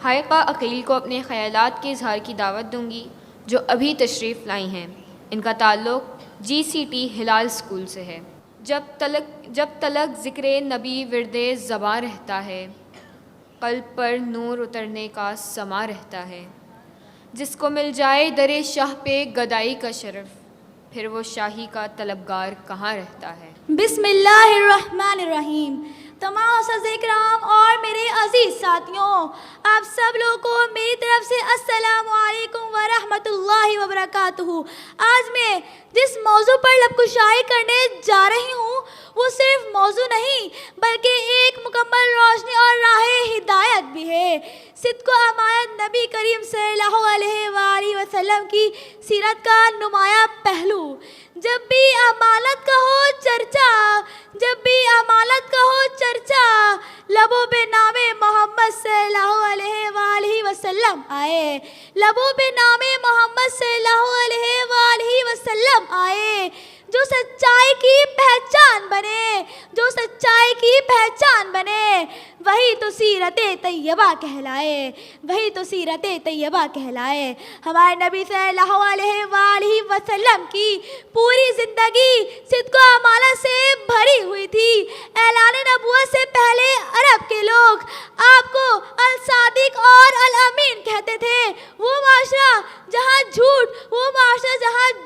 حائقہ عقیل کو اپنے خیالات کے اظہار کی دعوت دوں گی جو ابھی تشریف لائی ہیں۔ ان کا تعلق GCT ہلال اسکول سے ہے۔ جب تلک ذکر نبی ورد زباں رہتا ہے، قلب پر نور اترنے کا سما رہتا ہے۔ جس کو مل جائے در شاہ پہ گدائی کا شرف، پھر وہ شاہی کا طلبگار کہاں رہتا ہے۔ بسم اللہ الرحمن الرحیم۔ تمام اساتذہ کرام اور میرے عزیز ساتھیوں، آپ سب لوگوں کو میری طرف سے السلام علیکم ورحمۃ اللہ وبرکاتہ۔ آج میں جس موضوع پر لب کشائی کرنے جا رہی ہوں وہ صرف موضوع نہیں بلکہ ایک مکمل روشنی اور راہ ہدایت بھی ہے۔ صدق و امانت نبی کریم صلی اللہ علیہ وآلہ وسلم کی سیرت کا نمایاں پہلو۔ جب بھی امانت کا ہو چرچا، جب بھی امانت کا ہو چرچا، لبوں پہ نام محمد صلی اللہ علیہ وآلہ وسلم آئے، لبوں پہ نام محمد صلی اللہ علیہ وآلہ وسلم آئے۔ جو سچائی کی پہچان بنے، جو سچائی کی پہچان بنے، وہی تو سیرت طیبہ کہلائے، وہی تو سیرت طیبہ کہلائے۔ ہمارے نبی صلی اللہ علیہ وآلہ وسلم کی پوری زندگی صدق و امانت سے بھری ہوئی تھی۔ اعلان نبوت سے پہلے عرب کے لوگ آپ کو الصادق اور الامین کہتے تھے۔ وہ معاشرہ جہاں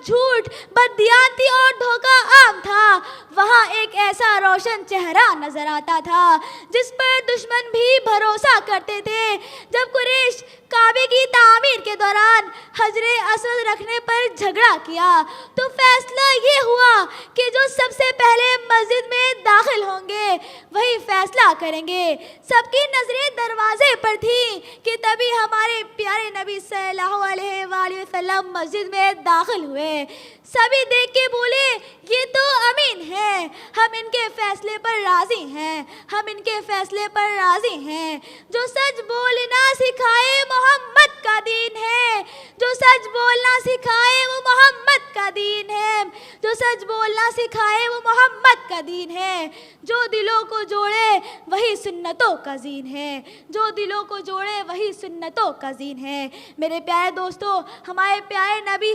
جھوٹ، بددیانتی اور دھوکہ عام تھا، وہاں ایک ایسا روشن چہرہ نظر آتا تھا جس پر دشمن بھی بھروسہ کرتے تھے۔ جب قریش کعبے کی تعمیر کے دوران حجر اسود رکھنے پر جھگڑا کیا تو فیصلہ یہ ہوا کہ جو سب سے پہلے مسجد میں داخل ہوں گے وہی فیصلہ کریں گے۔ سب کی نظریں دروازے پر تھیں کہ تبھی ہمارے پیارے نبی صلی اللہ علیہ وآلہ وسلم مسجد میں داخل ہوئے۔ سبھی دیکھ کے بولے یہ تو امین ہے، ہم ان کے فیصلے پر راضی ہیں، ہم ان کے فیصلے پر راضی ہیں۔ جو سچ بولنا سکھائے محمد کا دین ہے، جو سچ بولنا سکھائے وہ محمد کا دین ہے، جو سچ بولنا سکھائے وہ محمد کا دین ہے۔ جو دلوں کو جوڑے وہی سنتوں کا دین ہے، جو دلوں کو جوڑے وہی سنتوں کا دین ہے۔ میرے پیارے دوستو، ہمارے پیارے نبی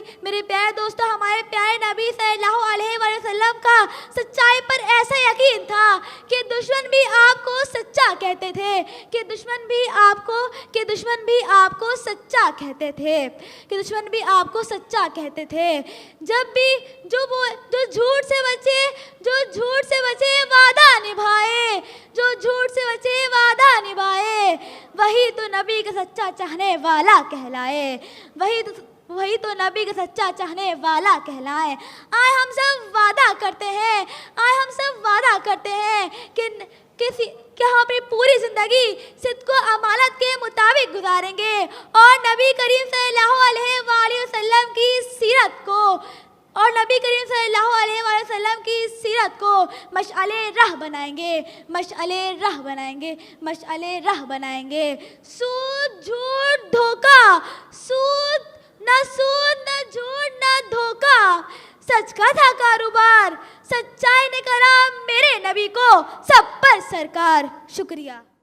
صلی اللہ علیہ وآلہ وسلم کا سچائی پر ایسا یقین تھا کہ دشمن بھی آپ کو سچا کہتے تھے، کہ دشمن بھی آپ کو سچا کہتے تھے، کہ دشمن بھی آپ کو سچا کہتے تھے۔ جب بھی جو جھوٹ سے بچے وعدہ نبھائے، جو جھوٹ سے بچے وعدہ نبھائے، وہی تو نبی کا سچا چاہنے والا کہلائے، وہی تو نبی کا سچا چاہنے والا کہلائے۔ آئے ہم سب وعدہ کرتے ہیں کہ ہم اپنی پوری زندگی صدق و امانت کے مطابق گزاریں گے اور نبی کریم صلی اللہ علیہ وآلہ وسلم کی سیرت کو مشعل راہ بنائیں گے، مشعل راہ بنائیں گے۔ سود، جھوٹ، دھوکہ، نہ جھوٹ نہ دھوکہ، سچ کا تھا کاروبار، سچائی نے کرا میرے نبی کو سب پر سرکار۔ شکریہ۔